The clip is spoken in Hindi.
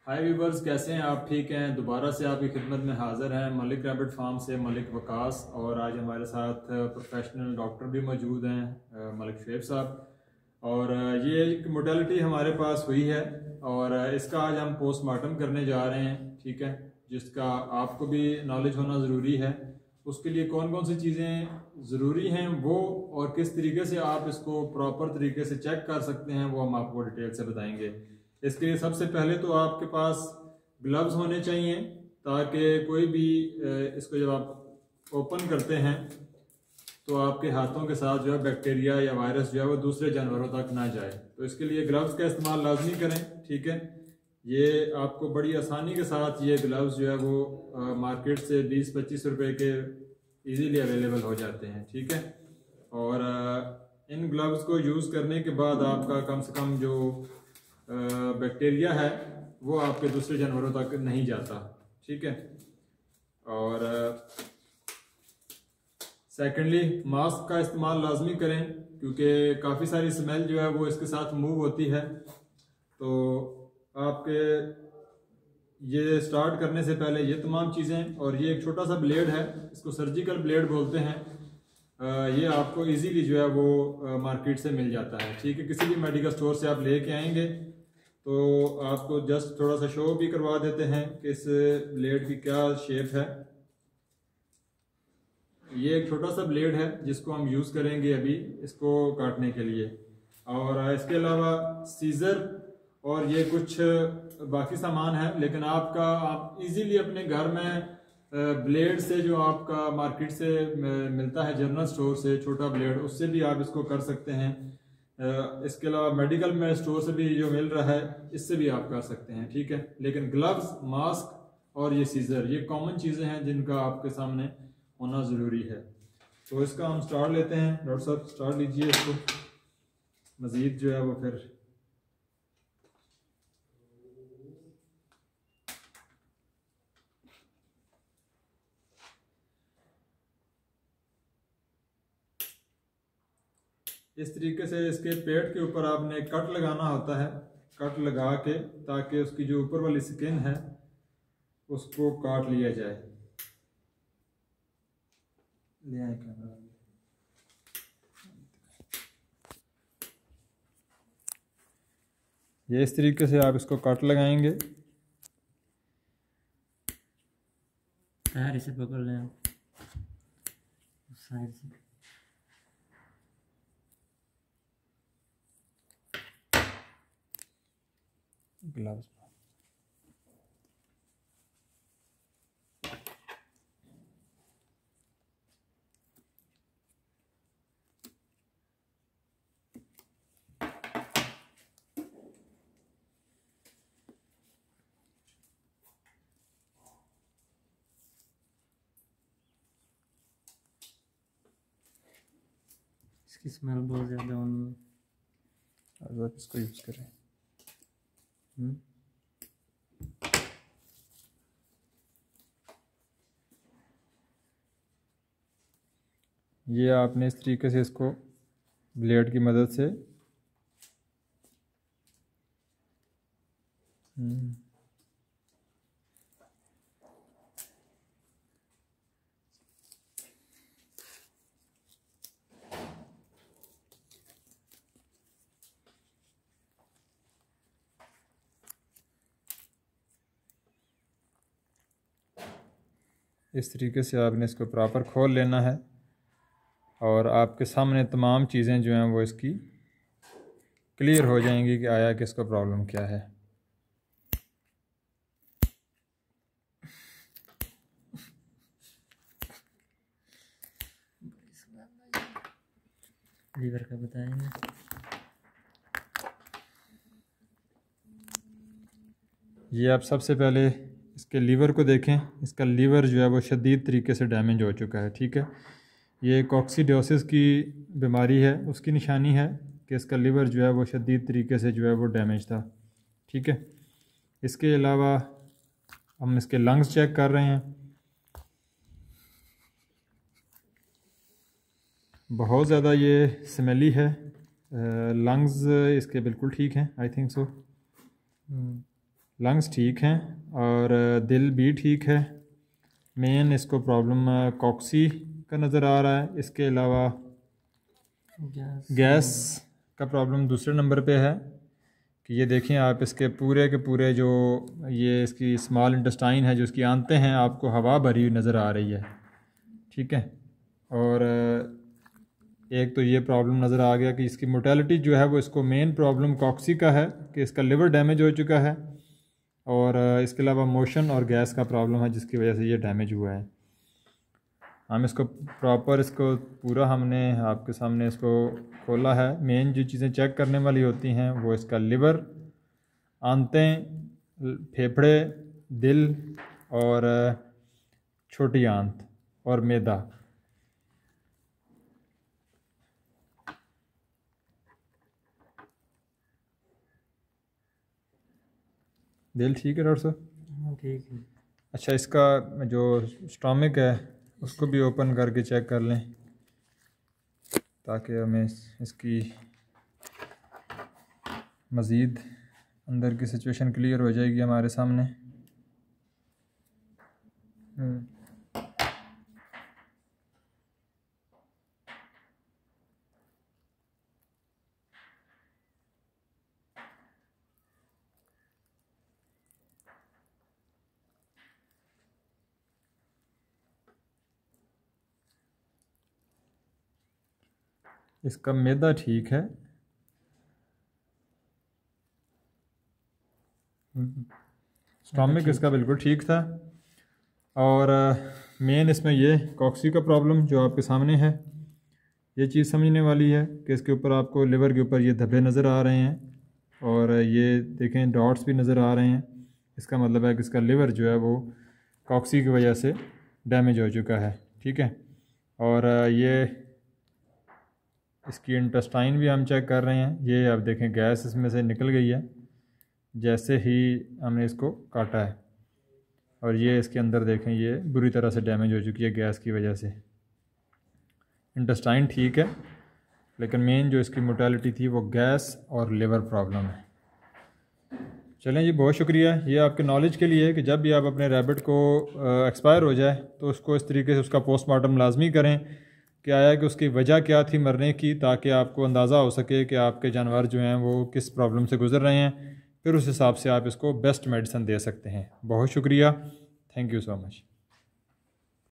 हाय व्यूवर्स, कैसे हैं आप? ठीक हैं? दोबारा से आपकी खिदमत में हाज़िर हैं मलिक रैबिट फार्म से मलिक वकास। और आज हमारे साथ प्रोफेशनल डॉक्टर भी मौजूद हैं, मलिक शुएब साहब। और ये एक मोर्टेलिटी हमारे पास हुई है और इसका आज हम पोस्टमार्टम करने जा रहे हैं, ठीक है, जिसका आपको भी नॉलेज होना ज़रूरी है। उसके लिए कौन कौन सी चीज़ें ज़रूरी हैं वो और किस तरीके से आप इसको प्रॉपर तरीके से चेक कर सकते हैं, वो हम आपको डिटेल से बताएंगे। इसके लिए सबसे पहले तो आपके पास ग्लव्स होने चाहिए, ताकि कोई भी इसको जब आप ओपन करते हैं तो आपके हाथों के साथ जो है बैक्टीरिया या वायरस जो है वो दूसरे जानवरों तक ना जाए। तो इसके लिए ग्लव्स का इस्तेमाल लाजमी करें, ठीक है। ये आपको बड़ी आसानी के साथ ये ग्लव्स जो है वो मार्केट से 20-25 रुपए के इजीली अवेलेबल हो जाते हैं, ठीक है। और इन ग्लव्स को यूज़ करने के बाद आपका कम से कम जो बैक्टीरिया है वो आपके दूसरे जानवरों तक नहीं जाता, ठीक है। और सेकेंडली मास्क का इस्तेमाल लाजमी करें, क्योंकि काफ़ी सारी स्मेल जो है वो इसके साथ मूव होती है। तो आपके ये स्टार्ट करने से पहले ये तमाम चीज़ें, और ये एक छोटा सा ब्लेड है, इसको सर्जिकल ब्लेड बोलते हैं। ये आपको इजीली जो है वो मार्केट से मिल जाता है, ठीक है। किसी भी मेडिकल स्टोर से आप लेके आएंगे तो आपको जस्ट थोड़ा सा शो भी करवा देते हैं कि इस ब्लेड की क्या शेप है। ये एक छोटा सा ब्लेड है जिसको हम यूज़ करेंगे अभी इसको काटने के लिए। और इसके अलावा सीज़र और ये कुछ बाकी सामान है, लेकिन आप इजीली अपने घर में ब्लेड से जो आपका मार्केट से मिलता है जनरल स्टोर से छोटा ब्लेड, उससे भी आप इसको कर सकते हैं। इसके अलावा मेडिकल में स्टोर से भी जो मिल रहा है इससे भी आप कर सकते हैं, ठीक है। लेकिन ग्लव्स, मास्क और ये सीज़र, ये कॉमन चीज़ें हैं जिनका आपके सामने होना ज़रूरी है। तो इसका हम स्टार्ट लेते हैं। डॉक्टर साहब स्टार्ट लीजिए इसको, मज़ीद जो है वो फिर इस तरीके से इसके पेट के ऊपर आपने कट लगाना होता है, कट लगा के, ताकि उसकी जो ऊपर वाली स्किन है उसको काट लिया जाए। ले आए कैमरा। ये इस तरीके से आप इसको कट लगाएंगे। पैर इसे पकड़ लें आप साइड से। ग्लव्स इसकी स्मेल बहुत ज़्यादा होनी है, और आप इसको यूज़ करें। ये आपने इस तरीके से इसको ब्लेड की मदद से इस तरीके से आपने इसको प्रॉपर खोल लेना है, और आपके सामने तमाम चीज़ें जो हैं वो इसकी क्लियर हो जाएंगी कि आया कि इसको प्रॉब्लम क्या है। लीवर का बताएंगे। ये आप सबसे पहले इसके लीवर को देखें। इसका लीवर जो है वो शदीद तरीके से डैमेज हो चुका है, ठीक है। ये कोक्सीडियोसिस की बीमारी है, उसकी निशानी है कि इसका लीवर जो है वो शदीद तरीके से जो है वो डैमेज था, ठीक है। इसके अलावा हम इसके लंग्स चेक कर रहे हैं। बहुत ज़्यादा ये स्मेली है। लंग्स इसके बिल्कुल ठीक हैं, आई थिंक सो। लंग्स ठीक हैं और दिल भी ठीक है। मेन इसको प्रॉब्लम कॉक्सी का नज़र आ रहा है। इसके अलावा गैस का प्रॉब्लम दूसरे नंबर पे है कि ये देखें आप, इसके पूरे के पूरे जो ये इसकी स्मॉल इंटेस्टाइन है, जो इसकी आंतें हैं, आपको हवा भरी हुई नज़र आ रही है। ठीक है। और एक तो ये प्रॉब्लम नज़र आ गया कि इसकी मोर्टेलिटी जो है वो, इसको मेन प्रॉब्लम कॉक्सी का है कि इसका लिवर डैमेज हो चुका है, और इसके अलावा मोशन और गैस का प्रॉब्लम है जिसकी वजह से ये डैमेज हुआ है। हम इसको प्रॉपर, इसको पूरा हमने आपके सामने इसको खोला है। मेन जो चीज़ें चेक करने वाली होती हैं वो इसका लिवर, आंतें, फेफड़े, दिल और छोटी आंत और मैदा। दिल ठीक है डॉक्टर साहब? ठीक है। अच्छा, इसका जो स्टमक है उसको भी ओपन करके चेक कर लें ताकि हमें इसकी मज़ीद अंदर की सिचुएशन क्लियर हो जाएगी हमारे सामने। इसका मैदा ठीक है, स्टमक इसका बिल्कुल ठीक था। और मेन इसमें ये कॉक्सी का प्रॉब्लम जो आपके सामने है, ये चीज़ समझने वाली है कि इसके ऊपर आपको लिवर के ऊपर ये धब्बे नज़र आ रहे हैं और ये देखें डॉट्स भी नज़र आ रहे हैं। इसका मतलब है कि इसका लिवर जो है वो कॉक्सी की वजह से डैमेज हो चुका है। ठीक है। और ये इसकी इंटेस्टाइन भी हम चेक कर रहे हैं। ये आप देखें गैस इसमें से निकल गई है जैसे ही हमने इसको काटा है, और ये इसके अंदर देखें ये बुरी तरह से डैमेज हो चुकी है गैस की वजह से। इंटेस्टाइन ठीक है, लेकिन मेन जो इसकी मोर्टेलिटी थी वो गैस और लिवर प्रॉब्लम है। चलें जी, बहुत शुक्रिया। ये आपके नॉलेज के लिए है कि जब भी आप अपने रैबिट को एक्सपायर हो जाए तो उसको इस तरीके से उसका पोस्टमार्टम लाजमी करें कि आया कि उसकी वजह क्या थी मरने की, ताकि आपको अंदाज़ा हो सके कि आपके जानवर जो हैं वो किस प्रॉब्लम से गुजर रहे हैं। फिर उस हिसाब से आप इसको बेस्ट मेडिसिन दे सकते हैं। बहुत शुक्रिया। Thank you so much.